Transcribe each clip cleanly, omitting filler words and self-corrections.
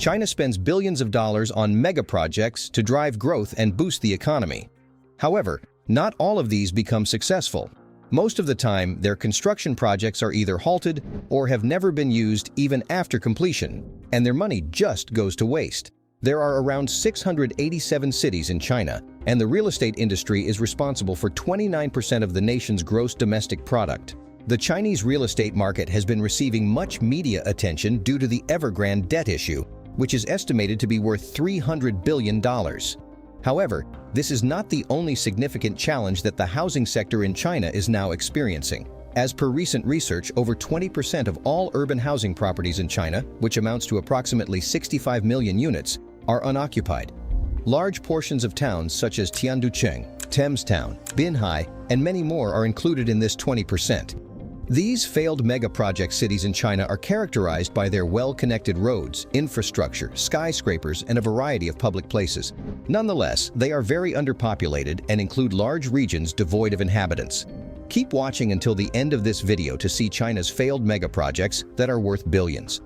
China spends billions of dollars on megaprojects to drive growth and boost the economy. However, not all of these become successful. Most of the time, their construction projects are either halted or have never been used even after completion, and their money just goes to waste. There are around 687 cities in China, and the real estate industry is responsible for 29% of the nation's gross domestic product. The Chinese real estate market has been receiving much media attention due to the Evergrande debt issue, which is estimated to be worth $300 billion. However, this is not the only significant challenge that the housing sector in China is now experiencing. As per recent research, over 20% of all urban housing properties in China, which amounts to approximately 65 million units, are unoccupied. Large portions of towns such as Tianducheng, Temp Town, Binhai, and many more are included in this 20%. These failed megaproject cities in China are characterized by their well-connected roads, infrastructure, skyscrapers, and a variety of public places. Nonetheless, they are very underpopulated and include large regions devoid of inhabitants. Keep watching until the end of this video to see China's failed megaprojects that are worth billions.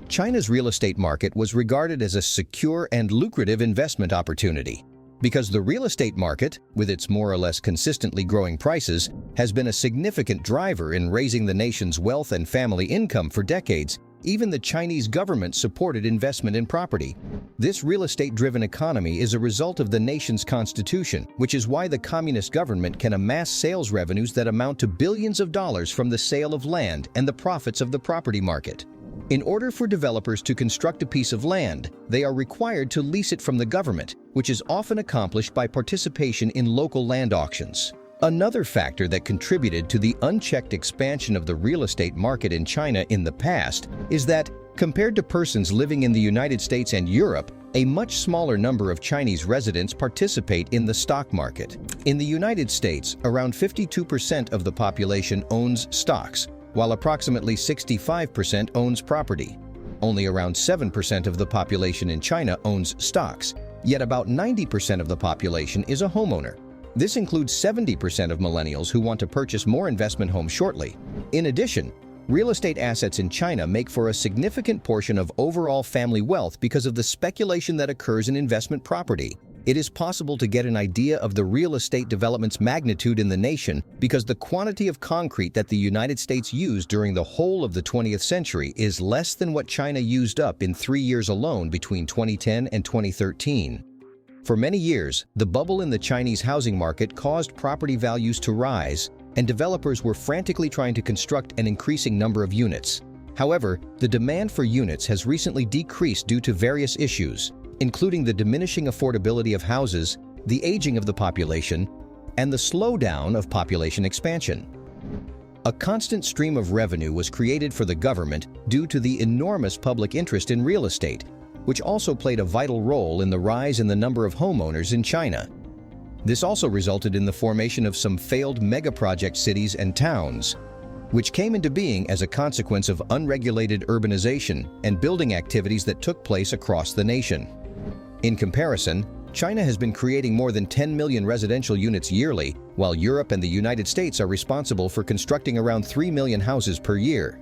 China's real estate market was regarded as a secure and lucrative investment opportunity because the real estate market, with its more or less consistently growing prices, has been a significant driver in raising the nation's wealth and family income for decades. Even the Chinese government supported investment in property. This real estate-driven economy is a result of the nation's constitution, which is why the communist government can amass sales revenues that amount to billions of dollars from the sale of land and the profits of the property market. In order for developers to construct a piece of land, they are required to lease it from the government, which is often accomplished by participation in local land auctions. Another factor that contributed to the unchecked expansion of the real estate market in China in the past is that, compared to persons living in the United States and Europe, a much smaller number of Chinese residents participate in the stock market. In the United States, around 52% of the population owns stocks, while approximately 65% owns property. Only around 7% of the population in China owns stocks, yet about 90% of the population is a homeowner. This includes 70% of millennials who want to purchase more investment homes shortly. In addition, real estate assets in China make for a significant portion of overall family wealth because of the speculation that occurs in investment property. It is possible to get an idea of the real estate development's magnitude in the nation because the quantity of concrete that the United States used during the whole of the 20th century is less than what China used up in 3 years alone between 2010 and 2013. For many years, the bubble in the Chinese housing market caused property values to rise, and developers were frantically trying to construct an increasing number of units. However, the demand for units has recently decreased due to various issues, including the diminishing affordability of houses, the aging of the population, and the slowdown of population expansion. A constant stream of revenue was created for the government due to the enormous public interest in real estate, which also played a vital role in the rise in the number of homeowners in China. This also resulted in the formation of some failed megaproject cities and towns, which came into being as a consequence of unregulated urbanization and building activities that took place across the nation. In comparison, China has been creating more than 10 million residential units yearly, while Europe and the United States are responsible for constructing around 3 million houses per year.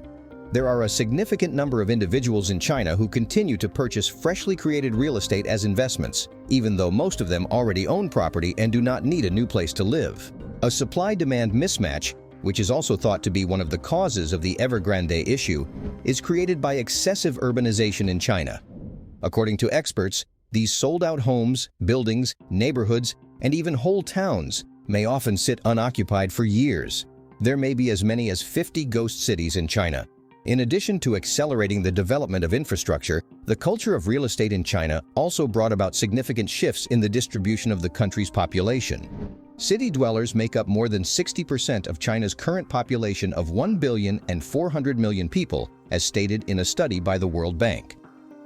There are a significant number of individuals in China who continue to purchase freshly created real estate as investments, even though most of them already own property and do not need a new place to live. A supply-demand mismatch, which is also thought to be one of the causes of the Evergrande issue, is created by excessive urbanization in China. According to experts, these sold-out homes, buildings, neighborhoods, and even whole towns may often sit unoccupied for years. There may be as many as 50 ghost cities in China. In addition to accelerating the development of infrastructure, the culture of real estate in China also brought about significant shifts in the distribution of the country's population. City dwellers make up more than 60% of China's current population of 1,400,000,000 people, as stated in a study by the World Bank.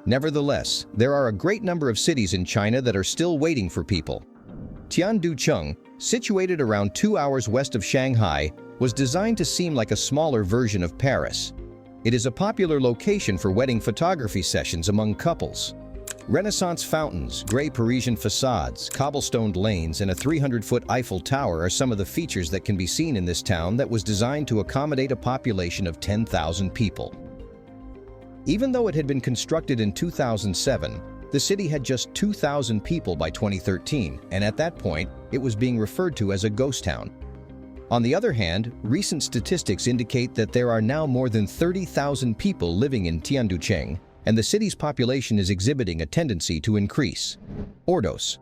Nevertheless, there are a great number of cities in China that are still waiting for people. Tianducheng, situated around 2 hours west of Shanghai, was designed to seem like a smaller version of Paris. It is a popular location for wedding photography sessions among couples. Renaissance fountains, gray Parisian facades, cobblestoned lanes, and a 300-foot Eiffel Tower are some of the features that can be seen in this town that was designed to accommodate a population of 10,000 people. Even though it had been constructed in 2007, the city had just 2,000 people by 2013, and at that point, it was being referred to as a ghost town. On the other hand, recent statistics indicate that there are now more than 30,000 people living in Tianducheng, and the city's population is exhibiting a tendency to increase. Ordos.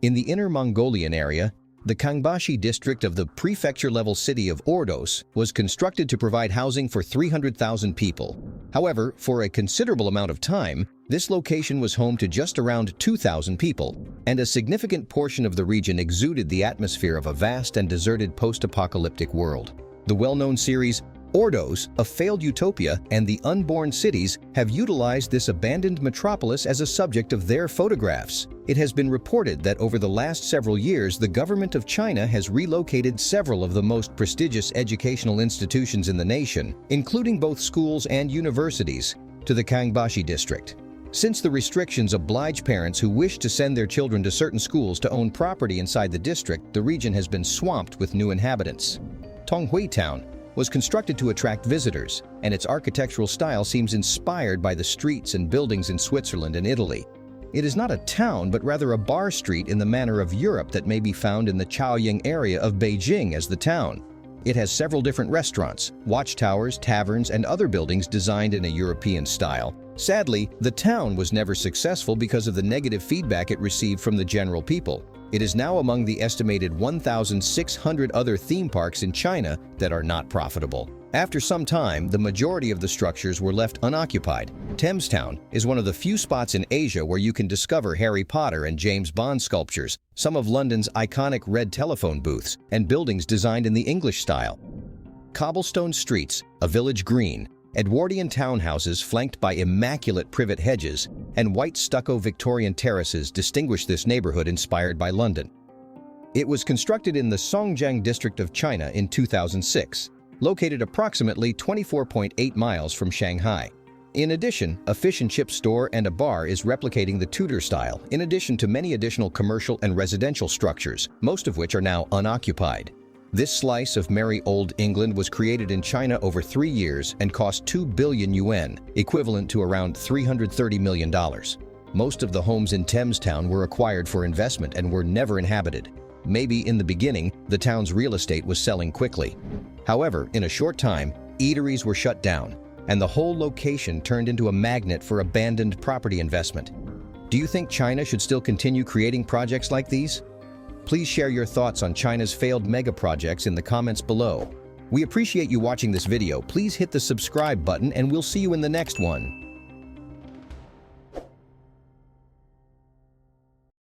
In the Inner Mongolian area, the Kangbashi district of the prefecture-level city of Ordos was constructed to provide housing for 300,000 people. However, for a considerable amount of time, this location was home to just around 2,000 people, and a significant portion of the region exuded the atmosphere of a vast and deserted post-apocalyptic world. The well-known series Ordos, A Failed Utopia, and The Unborn Cities have utilized this abandoned metropolis as a subject of their photographs. It has been reported that over the last several years, the government of China has relocated several of the most prestigious educational institutions in the nation, including both schools and universities, to the Kangbashi district. Since the restrictions oblige parents who wish to send their children to certain schools to own property inside the district, the region has been swamped with new inhabitants. Tonghui Town was constructed to attract visitors, and its architectural style seems inspired by the streets and buildings in Switzerland and Italy. It is not a town, but rather a bar street in the manner of Europe that may be found in the Chaoying area of Beijing as the town. It has several different restaurants, watchtowers, taverns, and other buildings designed in a European style. Sadly, the town was never successful because of the negative feedback it received from the general people. It is now among the estimated 1,600 other theme parks in China that are not profitable. After some time, the majority of the structures were left unoccupied. Temp Town is one of the few spots in Asia where you can discover Harry Potter and James Bond sculptures, some of London's iconic red telephone booths, and buildings designed in the English style. Cobblestone streets, a village green, Edwardian townhouses flanked by immaculate privet hedges, and white stucco Victorian terraces distinguish this neighborhood inspired by London. It was constructed in the Songjiang district of China in 2006, located approximately 24.8 miles from Shanghai. In addition, a fish and chip store and a bar is replicating the Tudor style, in addition to many additional commercial and residential structures, most of which are now unoccupied. This slice of merry old England was created in China over 3 years and cost 2 billion yuan, equivalent to around $330 million. Most of the homes in Temp Town were acquired for investment and were never inhabited. Maybe in the beginning, the town's real estate was selling quickly. However, in a short time, eateries were shut down, and the whole location turned into a magnet for abandoned property investment. Do you think China should still continue creating projects like these? Please share your thoughts on China's failed megaprojects in the comments below. We appreciate you watching this video. Please hit the subscribe button and we'll see you in the next one.